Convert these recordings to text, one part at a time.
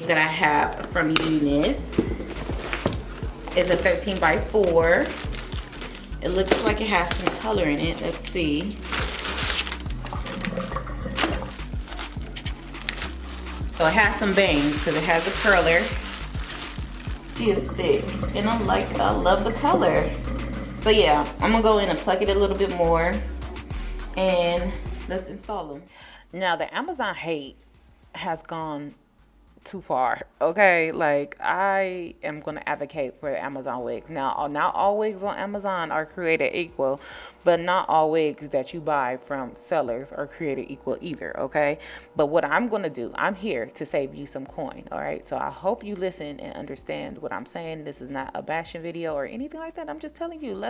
that I have from UNICE. It's a 13 by 4. It looks like it has some color in it. Let's see. So it has some bangs because it has a curler. She is thick and I love the color. So yeah, I'm gonna go in and pluck it a little bit more and let's install them. Now the Amazon hate has gone too far, okay? Like, I am going to advocate for Amazon wigs. Now, not all wigs on Amazon are created equal, but not all wigs that you buy from sellers are created equal either, okay? But what I'm going to do, I'm here to save you some coin, all right? So I hope you listen and understand what I'm saying. This is not a bashing video or anything like that. I'm just telling you,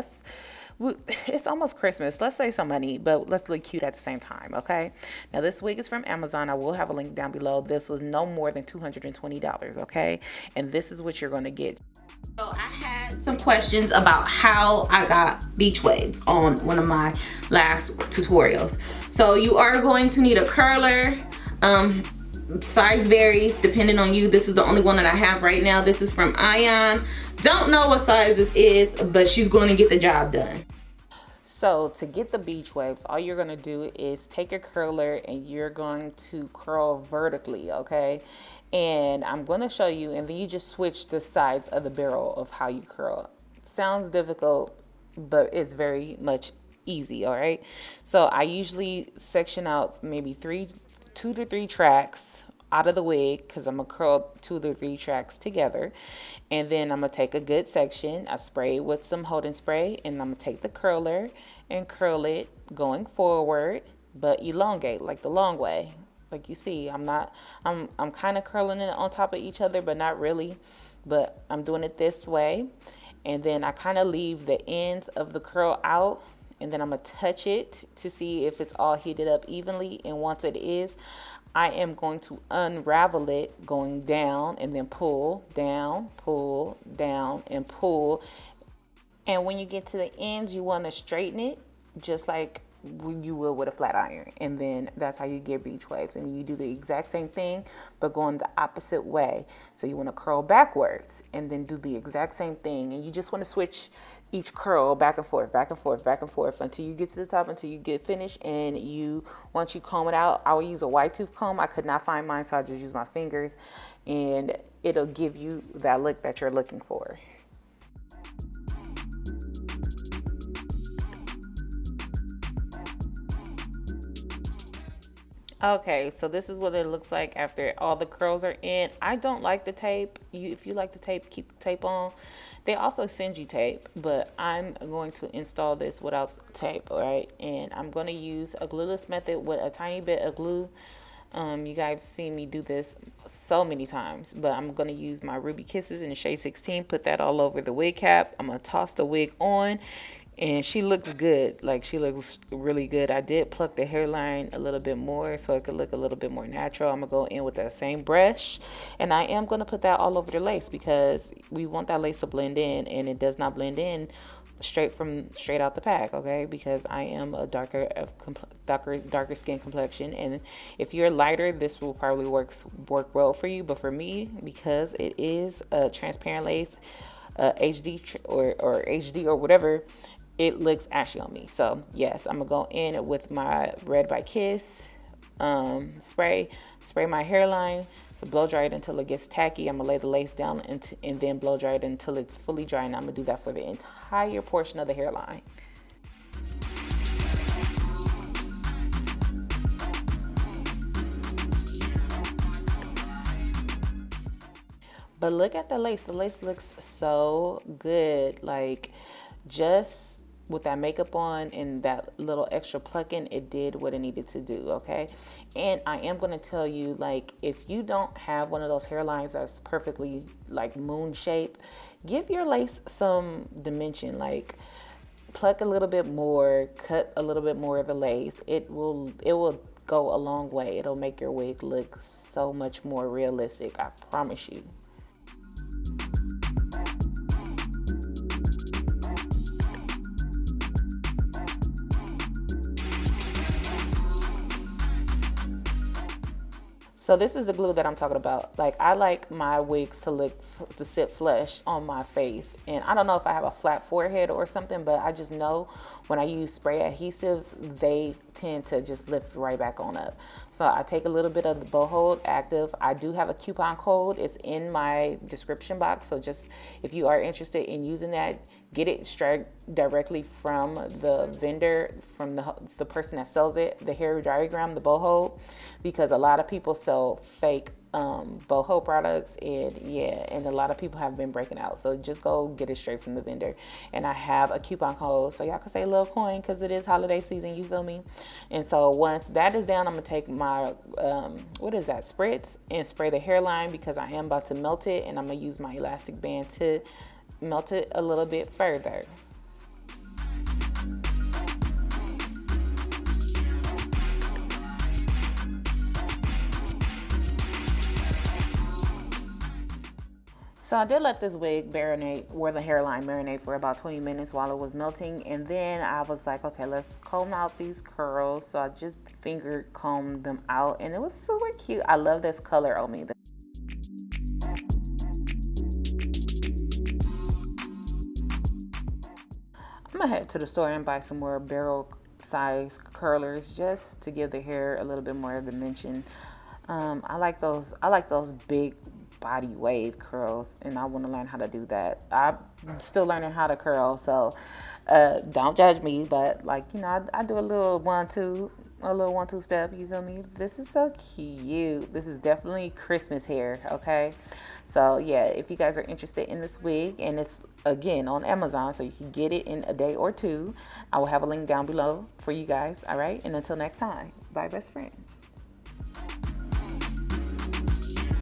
it's almost Christmas. Let's save some money, but let's look cute at the same time, okay? Now, this wig is from Amazon. I will have a link down below. This was no more than $220, okay? And this is what you're going to get. So I had some questions about how I got beach waves on one of my last tutorials. So you are going to need a curler. Size varies depending on you. This is the only one that I have right now. This is from Aiyanyi. Don't know what size this is, but she's going to get the job done. So to get the beach waves, all you're going to do is take your curler and you're going to curl vertically, okay? And I'm going to show you, and then you just switch the sides of the barrel of how you curl. It sounds difficult, but it's very much easy, all right? So I usually section out maybe 2 to 3 tracks out of the wig because I'm going to curl 2 to 3 tracks together. And then I'm going to take a good section. I spray it with some holding spray, and I'm going to take the curler and curl it going forward, but elongate like the long way. Like you see, I'm kind of curling it on top of each other, but not really. But I'm doing it this way. And then I kind of leave the ends of the curl out. And then I'm going to touch it to see if it's all heated up evenly. And once it is, I am going to unravel it going down and then pull, down, and pull. And when you get to the ends, you want to straighten it just like you will with a flat iron. And then that's how you get beach waves. And you do the exact same thing, but going the opposite way. So you want to curl backwards and then do the exact same thing. And you just want to switch each curl back and forth, back and forth, back and forth until you get to the top, until you get finished. And once you comb it out, I will use a wide tooth comb. I could not find mine, so I just use my fingers, and it'll give you that look that you're looking for. Okay, so this is what it looks like after all the curls are in. I don't like the tape. If you like the tape, keep the tape on. They also send you tape, but I'm going to install this without tape, all right? And I'm going to use a glueless method with a tiny bit of glue. You guys see me do this so many times, but I'm going to use my Ruby Kisses in the shade 16, put that all over the wig cap. I'm going to toss the wig on. And she looks good. Like, she looks really good. I did pluck the hairline a little bit more so it could look a little bit more natural. I'm going to go in with that same brush. And I am going to put that all over the lace because we want that lace to blend in. And it does not blend in straight out the pack, okay? Because I am a darker skin complexion. And if you're lighter, this will probably work well for you. But for me, because it is a transparent lace, HD or HD or whatever, it looks ashy on me. So yes, I'm gonna go in with my Red by Kiss spray my hairline to blow dry it until it gets tacky. I'm gonna lay the lace down and then blow dry it until it's fully dry, and I'm gonna do that for the entire portion of the hairline. But look at the lace. The lace looks so good. Like, just with that makeup on and that little extra plucking, it did what it needed to do, okay? And I am going to tell you, like, if you don't have one of those hairlines that's perfectly like moon shape, give your lace some dimension. Like, pluck a little bit more, cut a little bit more of the lace. It will go a long way. It'll make your wig look so much more realistic, I promise you. So this is the glue that I'm talking about. Like, I like my wigs to sit flush on my face. And I don't know if I have a flat forehead or something, but I just know when I use spray adhesives, they tend to just lift right back on up. So I take a little bit of the Boho Active. I do have a coupon code. It's in my description box. So just if you are interested in using that, get it straight directly from the vendor, from the person that sells it, the hair diagram, the Boho, because a lot of people sell fake Boho products, and yeah, and a lot of people have been breaking out. So just go get it straight from the vendor. And I have a coupon code, so y'all can say little coin because it is holiday season, you feel me? And so once that is down, I'm gonna take my what is that, spritz, and spray the hairline because I am about to melt it, and I'm gonna use my elastic band to melt it a little bit further. So I did let this wig marinate, or the hairline marinate, for about 20 minutes while it was melting. And then I was like, okay, let's comb out these curls. So I just finger combed them out, and it was super cute. I love this color on me. I'm gonna head to the store and buy some more barrel size curlers just to give the hair a little bit more dimension. I like those big body wave curls, and I want to learn how to do that. I'm still learning how to curl, so don't judge me, but like, you know, I do a little 1-2 step, you feel me? This is so cute. This is definitely Christmas hair, okay? So yeah, if you guys are interested in this wig, and it's again on Amazon, so you can get it in a day or two, I will have a link down below for you guys. All right, and until next time, bye best friends.